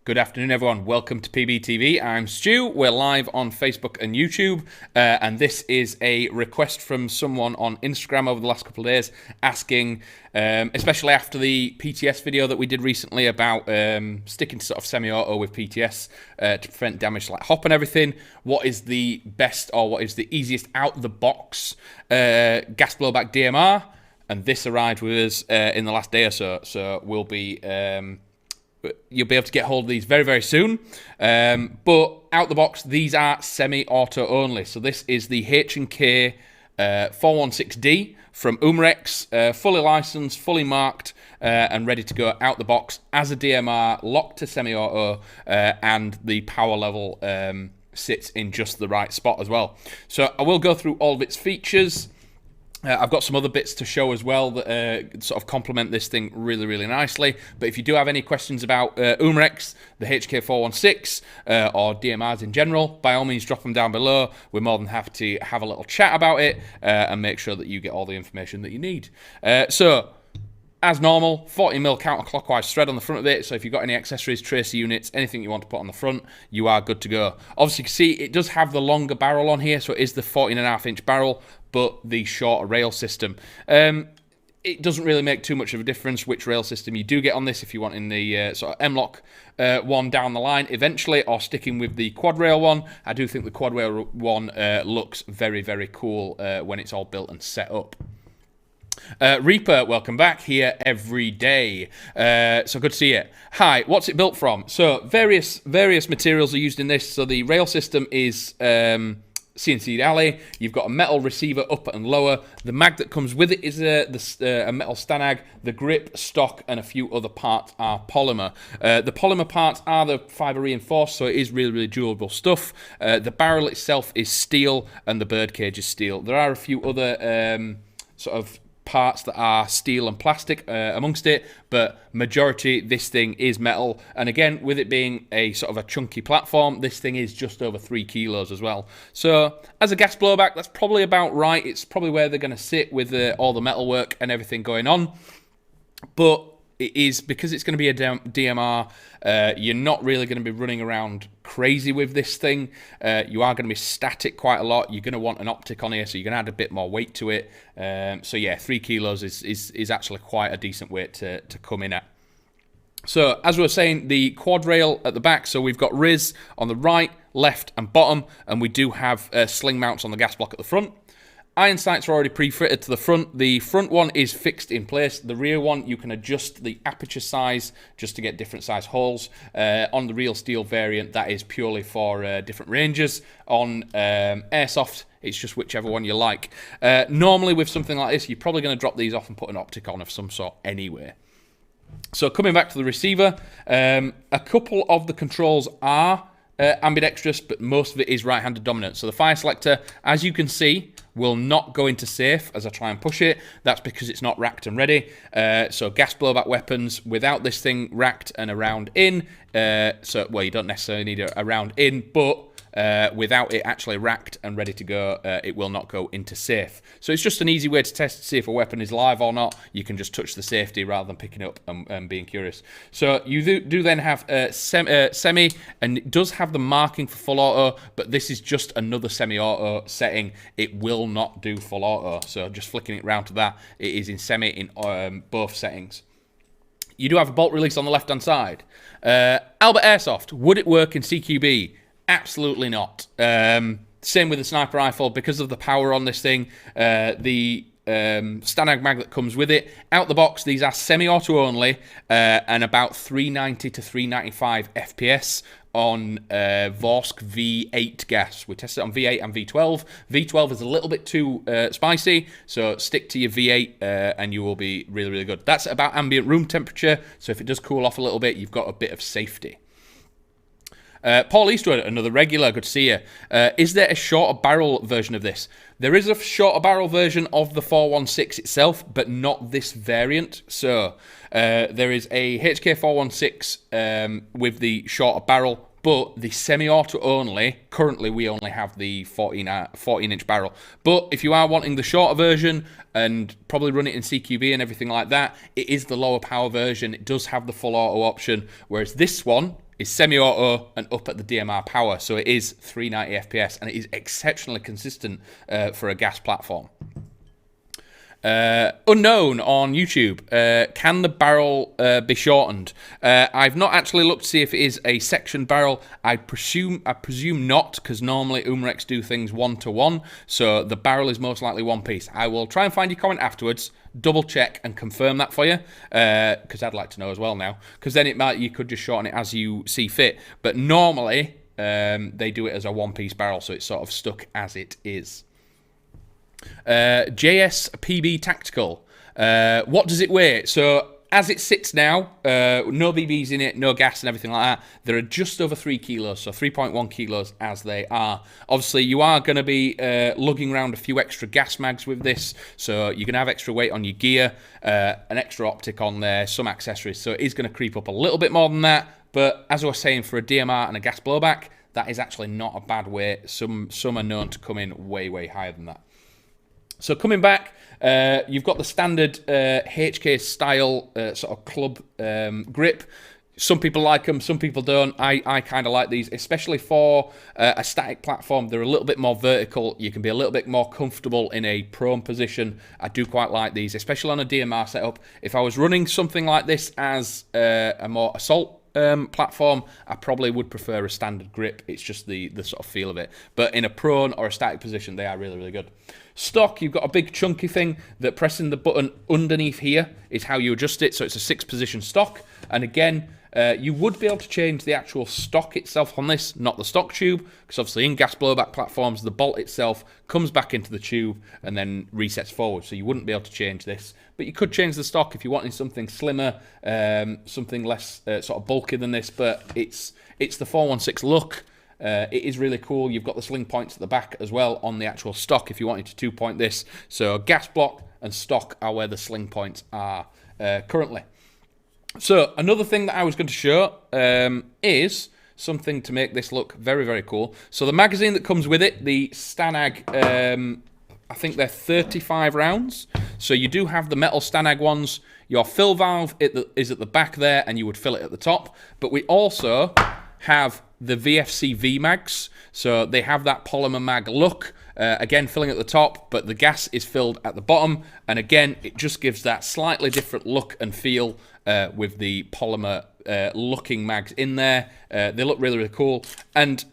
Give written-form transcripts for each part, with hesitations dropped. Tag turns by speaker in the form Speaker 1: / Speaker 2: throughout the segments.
Speaker 1: Good afternoon, everyone. Welcome to PBTV. I'm Stu. We're live on Facebook and YouTube, and this is a request from someone on Instagram over the last couple of days asking, especially after the PTS video that we did recently about sticking to sort of semi-auto with PTS to prevent damage like hop and everything, what is the best or what is the easiest out-the-box gas blowback DMR? And this arrived with us in the last day or so, so we'll be... you'll be able to get hold of these very, very soon. But out the box, these are semi-auto only. So this is the H&K 416 D from Umarex, fully licensed, fully marked, and ready to go out the box as a DMR, locked to semi-auto, and the power level sits in just the right spot as well. So I will go through all of its features. I've got some other bits to show as well that sort of complement this thing really, really nicely. But if you do have any questions about Umarex, the HK416, or DMRs in general, by all means drop them down below. We're more than happy to have a little chat about it and make sure that you get all the information that you need. So, as normal, 40mm counterclockwise thread on the front of it, so if you've got any accessories, tracer units, anything you want to put on the front, you are good to go. Obviously, you can see it does have the longer barrel on here, so it is the 14.5-inch barrel, but the shorter rail system. It doesn't really make too much of a difference which rail system you do get on this if you want in the sort of M-Lock one down the line eventually, or sticking with the quad rail one. I do think the quad rail one looks very, very cool when it's all built and set up. Reaper, welcome back, here every day. So good to see you. Hi, what's it built from? So various materials are used in this. So the rail system is CNC alley. You've got a metal receiver upper and lower. The mag that comes with it is a metal stanag. The grip, stock, and a few other parts are polymer. The polymer parts are the fiber reinforced, so it is really, really durable stuff. The barrel itself is steel, and the bird cage is steel. There are a few other sort of parts that are steel and plastic amongst it, but majority this thing is metal. And again, with it being a sort of a chunky platform, this thing is just over 3 kilos as well. So as a gas blowback, that's probably about right. It's probably where they're going to sit with all the metal work and everything going on. But it is, because it's going to be a DMR, you're not really going to be running around crazy with this thing. You are going to be static quite a lot. You're going to want an optic on here, so you're going to add a bit more weight to it. So yeah, 3 kilos is actually quite a decent weight to come in at. So as we were saying, the quad rail at the back, so we've got RIS on the right, left and bottom, and we do have sling mounts on the gas block at the front. Iron sights are already pre-fitted to the front. The front one is fixed in place. The rear one, you can adjust the aperture size just to get different size holes. On the real steel variant, that is purely for different ranges. On Airsoft, it's just whichever one you like. Normally with something like this, you're probably going to drop these off and put an optic on of some sort anyway. So coming back to the receiver, a couple of the controls are ambidextrous, but most of it is right-handed dominant. So the fire selector, as you can see, will not go into safe as I try and push it. That's because it's not racked and ready. So gas blowback weapons without this thing racked and around in. Well, you don't necessarily need it around in, but without it actually racked and ready to go, it will not go into safe. So it's just an easy way to test to see if a weapon is live or not. You can just touch the safety rather than picking it up and being curious. So you do then have semi, and it does have the marking for full auto, but this is just another semi-auto setting. It will not do full auto. So just flicking it round to that, it is in semi in both settings. You do have a bolt release on the left-hand side. Albert Airsoft, would it work in CQB? Absolutely not. Same with the sniper rifle, because of the power on this thing, the Stanag mag that comes with it. Out the box, these are semi-auto only, and about 390 to 395 FPS on Vorsk V8 gas. We tested it on V8 and V12. V12 is a little bit too spicy, so stick to your V8 and you will be really, really good. That's about ambient room temperature, so if it does cool off a little bit, you've got a bit of safety. Paul Eastwood, another regular, good to see you. Is there a shorter barrel version of this? There is a shorter barrel version of the 416 itself, but not this variant. So there is a HK416 with the shorter barrel, but the semi-auto only. Currently, we only have the 14-inch barrel. But if you are wanting the shorter version and probably run it in CQB and everything like that, it is the lower power version. It does have the full auto option, whereas this one is semi-auto and up at the DMR power, so it is 390 FPS, and it is exceptionally consistent for a gas platform. Unknown on YouTube, can the barrel be shortened? I've not actually looked to see if it is a sectioned barrel. I presume not, because normally Umarex do things 1-to-1, so the barrel is most likely one piece. I will try and find your comment afterwards, double check and confirm that for you, because I'd like to know as well now, because then you could just shorten it as you see fit, but normally they do it as a one-piece barrel, so it's sort of stuck as it is. JSPB Tactical. What does it weigh? So as it sits now, no BBs in it, no gas and everything like that. There are just over 3 kilos, so 3.1 kilos as they are. Obviously, you are going to be lugging around a few extra gas mags with this, so you're going to have extra weight on your gear, an extra optic on there, some accessories, so it is going to creep up a little bit more than that. But as I was saying, for a DMR and a gas blowback, that is actually not a bad weight. Some are known to come in way, way higher than that. So coming back, you've got the standard HK style sort of club grip. Some people like them, some people don't. I kind of like these, especially for a static platform. They're a little bit more vertical. You can be a little bit more comfortable in a prone position. I do quite like these, especially on a DMR setup. If I was running something like this as a more assault platform, I probably would prefer a standard grip. It's just the sort of feel of it. But in a prone or a static position, they are really, really good. Stock, you've got a big chunky thing that pressing the button underneath here is how you adjust it. So it's a 6-position stock. And again, you would be able to change the actual stock itself on this, not the stock tube, because obviously in gas blowback platforms, the bolt itself comes back into the tube and then resets forward. So you wouldn't be able to change this. But you could change the stock if you wanted something slimmer, something less sort of bulky than this. But it's the 416 look. It is really cool. You've got the sling points at the back as well on the actual stock if you wanted to 2-point this. So gas block and stock are where the sling points are currently. So another thing that I was going to show is something to make this look very, very cool. So the magazine that comes with it, the Stanag, I think they're 35 rounds. So you do have the metal Stanag ones. Your fill valve is at the back there, and you would fill it at the top. But we also have the VFC V-mags. So they have that polymer mag look. Again, filling at the top, but the gas is filled at the bottom. And again, it just gives that slightly different look and feel with the polymer looking mags in there. They look really, really cool. And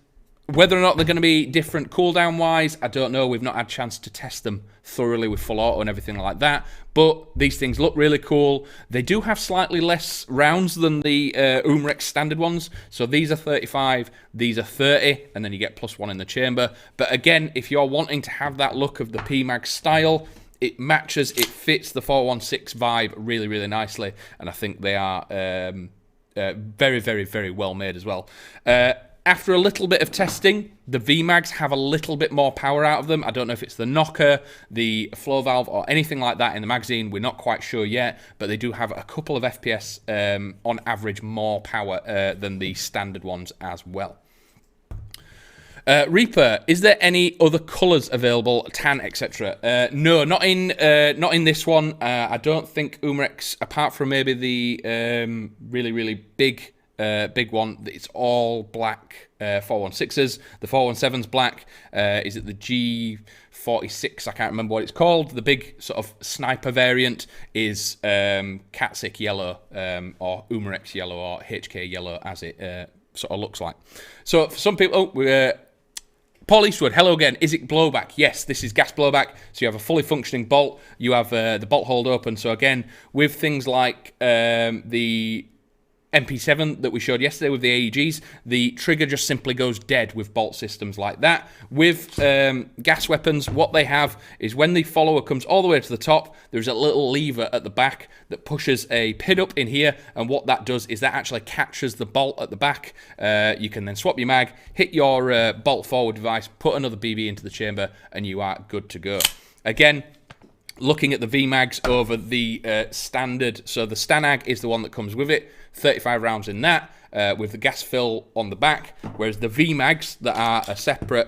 Speaker 1: whether or not they're going to be different cooldown wise, I don't know. We've not had a chance to test them thoroughly with full auto and everything like that. But these things look really cool. They do have slightly less rounds than the Umarex standard ones. So these are 35, these are 30, and then you get +1 in the chamber. But again, if you're wanting to have that look of the PMag style, it matches, it fits the 416 vibe really, really nicely. And I think they are very, very, very well made as well. After a little bit of testing, the VMags have a little bit more power out of them. I don't know if it's the knocker, the flow valve, or anything like that in the magazine. We're not quite sure yet, but they do have a couple of FPS on average more power than the standard ones as well. Reaper, is there any other colours available, tan, etc.? No, not in this one. I don't think Umarex, apart from maybe the really, really big one, it's all black 416s. The 417's black. Is it the G46? I can't remember what it's called. The big sort of sniper variant is Catsick yellow, or Umarex yellow, or HK yellow, as it sort of looks like. So for some people, Paul Eastwood, hello again. Is it blowback? Yes, this is gas blowback. So you have a fully functioning bolt. You have the bolt hold open. So again, with things like the MP7 that we showed yesterday with the AEGs, the trigger just simply goes dead with bolt systems like that. With gas weapons, what they have is when the follower comes all the way to the top, there's a little lever at the back that pushes a pin up in here, and what that does is that actually catches the bolt at the back. You can then swap your mag, hit your bolt forward device, put another BB into the chamber, and you are good to go. Again, looking at the VMags over the standard, so the Stanag is the one that comes with it, 35 rounds in that, with the gas fill on the back, whereas the VMags that are a separate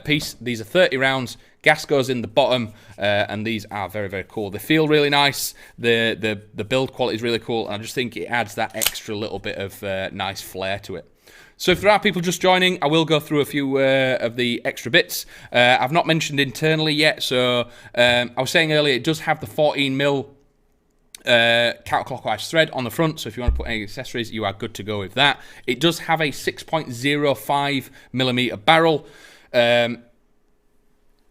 Speaker 1: piece, these are 30 rounds, gas goes in the bottom, and these are very, very cool. They feel really nice, the build quality is really cool, and I just think it adds that extra little bit of nice flair to it. So if there are people just joining, I will go through a few of the extra bits. I've not mentioned internally yet, so I was saying earlier it does have the 14mm counterclockwise thread on the front, so if you want to put any accessories, you are good to go with that. It does have a 6.05mm barrel. It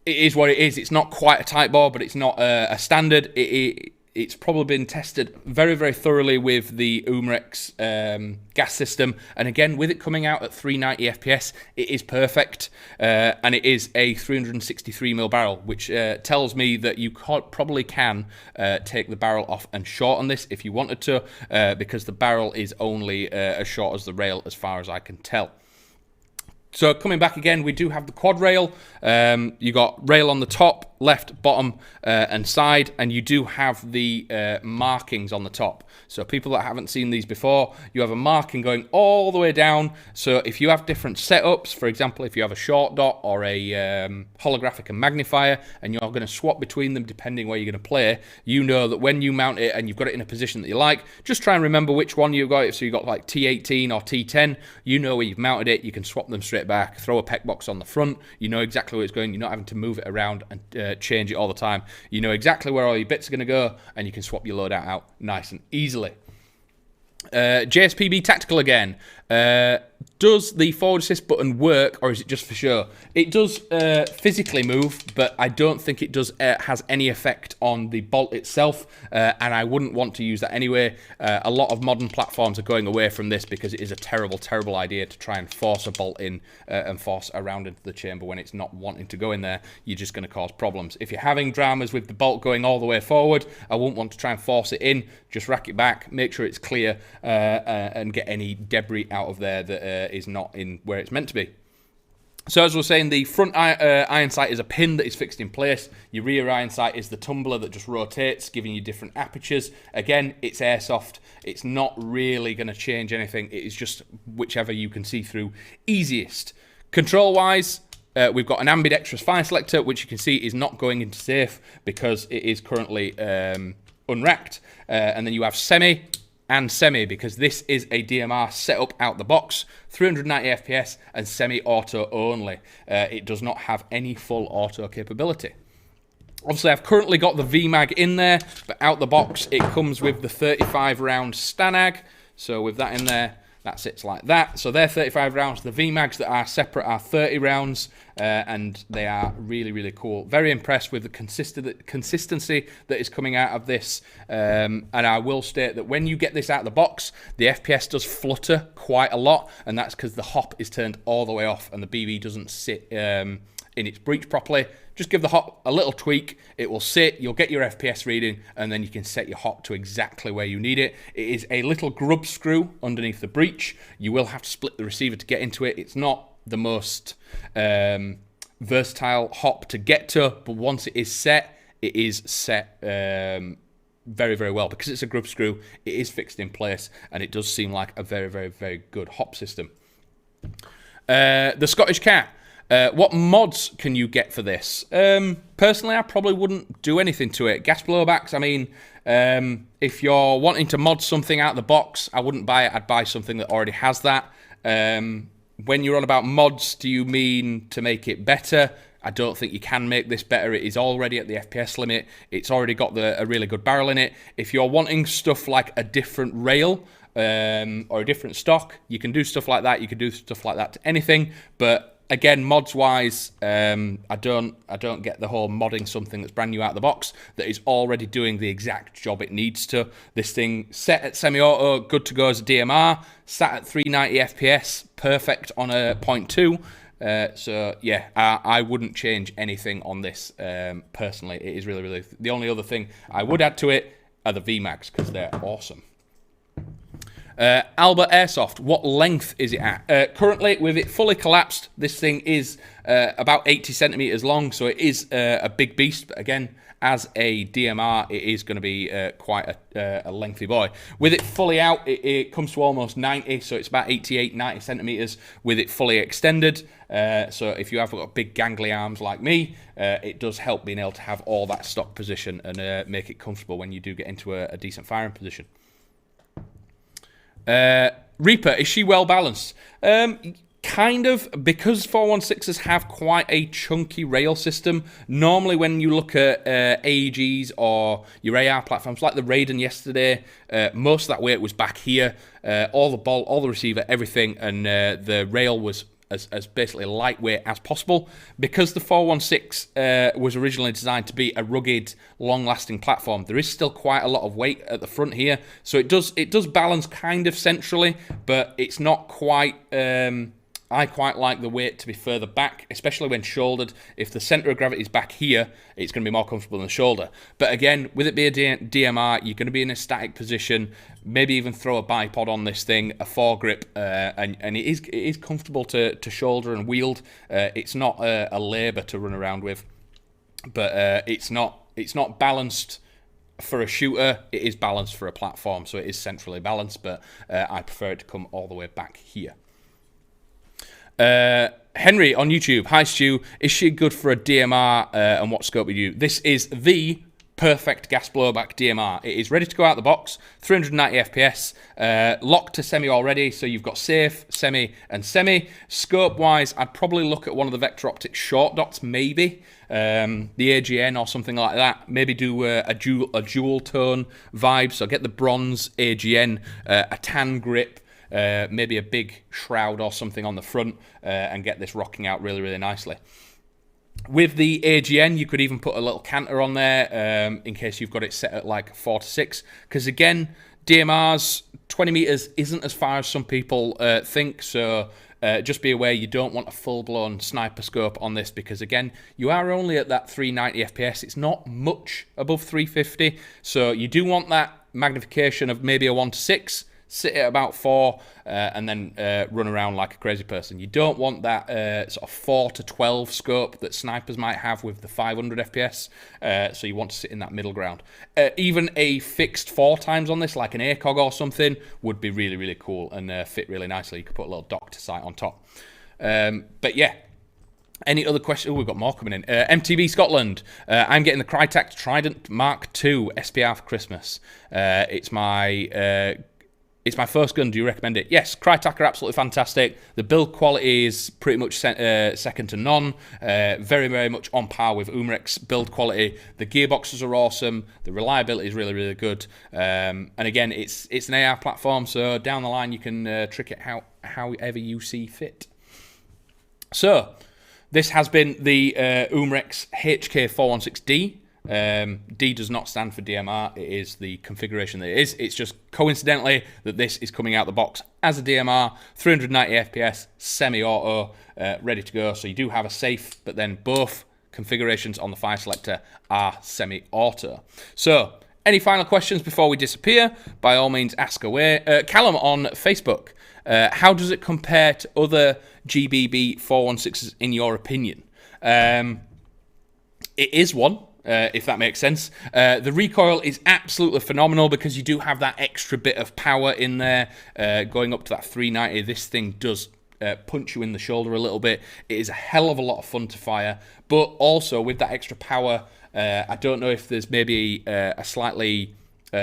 Speaker 1: is what it is. It's not quite a tight bore, but it's not a standard. It's probably been tested very, very thoroughly with the Umarex gas system. And again, with it coming out at 390 FPS, it is perfect. And it is a 363mm barrel, which tells me that you probably can take the barrel off and shorten this if you wanted to, because the barrel is only as short as the rail as far as I can tell. So coming back again, we do have the quad rail. You got rail on the top, left, bottom, and side, and you do have the markings on the top. So people that haven't seen these before, you have a marking going all the way down. So if you have different setups, for example, if you have a short dot or a holographic and magnifier, and you're going to swap between them depending where you're going to play, you know that when you mount it and you've got it in a position that you like, just try and remember which one you've got it. So you've got like T18 or T10, you know where you've mounted it, you can swap them straight back, throw a pec box on the front, you know exactly where it's going, you're not having to move it around and change it all the time. You know exactly where all your bits are going to go, and you can swap your loadout out nice and easily. JSPB Tactical again. Does the forward assist button work, or is it just for show? It does physically move, but I don't think it does has any effect on the bolt itself, and I wouldn't want to use that anyway. A lot of modern platforms are going away from this because it is a terrible, terrible idea to try and force a bolt in and force around into the chamber when it's not wanting to go in there. You're just going to cause problems. If you're having dramas with the bolt going all the way forward, I wouldn't want to try and force it in. Just rack it back, make sure it's clear, and get any debris out of there that is not in where it's meant to be. So as we were saying, the front iron sight is a pin that is fixed in place. Your rear iron sight is the tumbler that just rotates, giving you different apertures. Again, it's airsoft. It's not really going to change anything. It is just whichever you can see through easiest. Control-wise, we've got an ambidextrous fire selector, which you can see is not going into safe because it is currently unracked. And then you have semi and semi, because this is a DMR setup out the box, 390 FPS and semi-auto only. It does not have any full auto capability. Obviously, I've currently got the VMAG in there, but out the box, it comes with the 35-round Stanag. So with that in there, that sits like that. So they're 35 rounds. The VMAGs that are separate are 30 rounds, and they are really, really cool. Very impressed with the consistency that is coming out of this. And I will state that when you get this out of the box, the FPS does flutter quite a lot, and that's because the hop is turned all the way off and the BB doesn't sit in its breech properly. Just give the hop a little tweak, it will sit, you'll get your FPS reading, and then you can set your hop to exactly where you need it. It is a little grub screw underneath the breech. You will have to split the receiver to get into it. It's not the most versatile hop to get to, but once it is set very, very well. Because it's a grub screw, it is fixed in place, and it does seem like a very, very, very good hop system. The Scottish Cat. What mods can you get for this? Personally, I probably wouldn't do anything to it. Gas blowbacks, I mean, if you're wanting to mod something out of the box, I wouldn't buy it. I'd buy something that already has that. When you're on about mods, do you mean to make it better? I don't think you can make this better. It is already at the FPS limit. It's already got a really good barrel in it. If you're wanting stuff like a different rail, or a different stock, you can do stuff like that. You can do stuff like that to anything, but again, mods-wise, I don't get the whole modding something that's brand new out of the box that is already doing the exact job it needs to. This thing set at semi-auto, good to go as a DMR, sat at 390 FPS, perfect on a 0.2. So yeah, I wouldn't change anything on this personally. It is really, really... The only other thing I would add to it are the VMAGs, because they're awesome. Albert Airsoft, what length is it at? Currently, with it fully collapsed, this thing is about 80 centimeters long, so it is a big beast. But again, as a DMR, it is going to be quite a lengthy boy. With it fully out, it comes to almost 90, so it's about 88, 90 centimeters with it fully extended. So if you have got big gangly arms like me, it does help being able to have all that stock position and make it comfortable when you do get into a decent firing position. Reaper, is she well balanced? Kind of, because 416s have quite a chunky rail system. Normally when you look at AEGs or your AR platforms, like the Raiden yesterday, most of that weight was back here. All the ball, all the receiver, everything, and the rail was as basically lightweight as possible. Because the 416 was originally designed to be a rugged, long-lasting platform, there is still quite a lot of weight at the front here. So it does balance kind of centrally, but it's not quite... I quite like the weight to be further back, especially when shouldered. If the centre of gravity is back here, it's going to be more comfortable in the shoulder. But again, with it being a DMR, you're going to be in a static position, maybe even throw a bipod on this thing, a foregrip, and it is comfortable to shoulder and wield. It's not a labour to run around with, but it's not balanced for a shooter. It is balanced for a platform, so it is centrally balanced, but I prefer it to come all the way back here. Henry on YouTube, hi Stu, is she good for a DMR and what scope would you? This is the perfect gas blowback DMR. It is ready to go out the box, 390 FPS, locked to semi already, so you've got safe, semi, and semi. Scope wise, I'd probably look at one of the Vector Optics short dots, maybe the AGN or something like that. Maybe do a dual tone vibe, so get the bronze AGN, a tan grip, maybe a big shroud or something on the front, and get this rocking out really, really nicely. With the AGN, you could even put a little canter on there in case you've got it set at like 4 to 6. Because again, DMRs, 20 meters isn't as far as some people think. So just be aware you don't want a full-blown sniper scope on this, because again, you are only at that 390 FPS. It's not much above 350. So you do want that magnification of maybe a 1 to 6. Sit at about 4 and then run around like a crazy person. You don't want that sort of 4 to 12 scope that snipers might have with the 500 FPS. So you want to sit in that middle ground. Even a fixed 4 times on this, like an ACOG or something, would be really, really cool and fit really nicely. You could put a little doctor sight on top. But yeah. Any other questions? Oh, we've got more coming in. MTB Scotland. I'm getting the Crytek Trident Mark II SPR for Christmas. It's my first gun. Do you recommend it? Yes, Crytek are absolutely fantastic. The build quality is pretty much second to none. Very, very much on par with Umarex build quality. The gearboxes are awesome. The reliability is really, really good. And again, it's an AR platform, so down the line you can trick it however you see fit. So, this has been the Umarex HK416 D. D does not stand for DMR. It is the configuration that it is. It's just coincidentally that this is coming out the box as a DMR, 390 FPS, semi-auto, ready to go. So you do have a safe, but then both configurations on the fire selector are semi-auto. So, any final questions before we disappear? By all means, ask away. Callum on Facebook, how does it compare to other GBB 416s in your opinion? It is one. If that makes sense. The recoil is absolutely phenomenal because you do have that extra bit of power in there. Going up to that 390, this thing does punch you in the shoulder a little bit. It is a hell of a lot of fun to fire, but also with that extra power, I don't know if there's maybe a slightly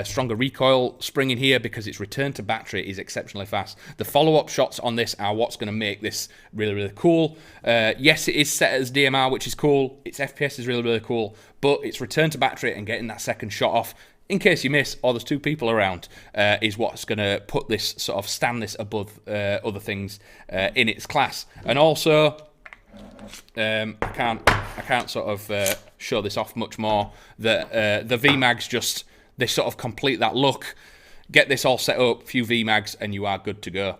Speaker 1: stronger recoil spring in here because its return to battery is exceptionally fast. The follow-up shots on this are what's going to make this really, really cool. Yes, it is set as DMR, which is cool. Its FPS is really, really cool, but its return to battery and getting that second shot off, in case you miss or there's 2 people around, is what's going to put this sort of stand this above other things in its class. And also, I can't sort of show this off much more. The VMAGs just, they sort of complete that look. Get this all set up, few VMAGs, and you are good to go.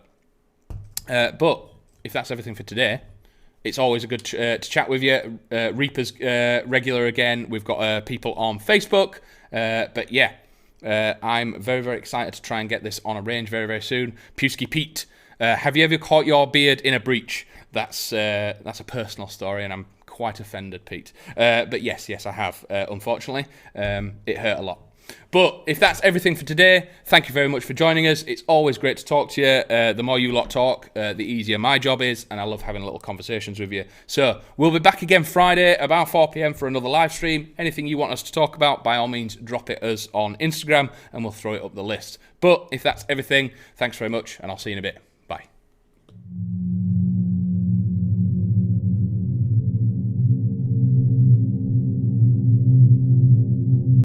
Speaker 1: But if that's everything for today, it's always a good to chat with you. Reaper's regular again. We've got people on Facebook. But yeah, I'm very, very excited to try and get this on a range very, very soon. Pewski Pete, have you ever caught your beard in a breach? That's a personal story, and I'm quite offended, Pete. But yes, I have. Unfortunately, it hurt a lot. But if that's everything for today, thank you very much for joining us. It's always great to talk to you. The more you lot talk, the easier my job is, and I love having little conversations with you. So we'll be back again Friday about 4 p.m. for another live stream. Anything you want us to talk about, by all means, drop it us on Instagram, and we'll throw it up the list. But if that's everything, thanks very much, and I'll see you in a bit.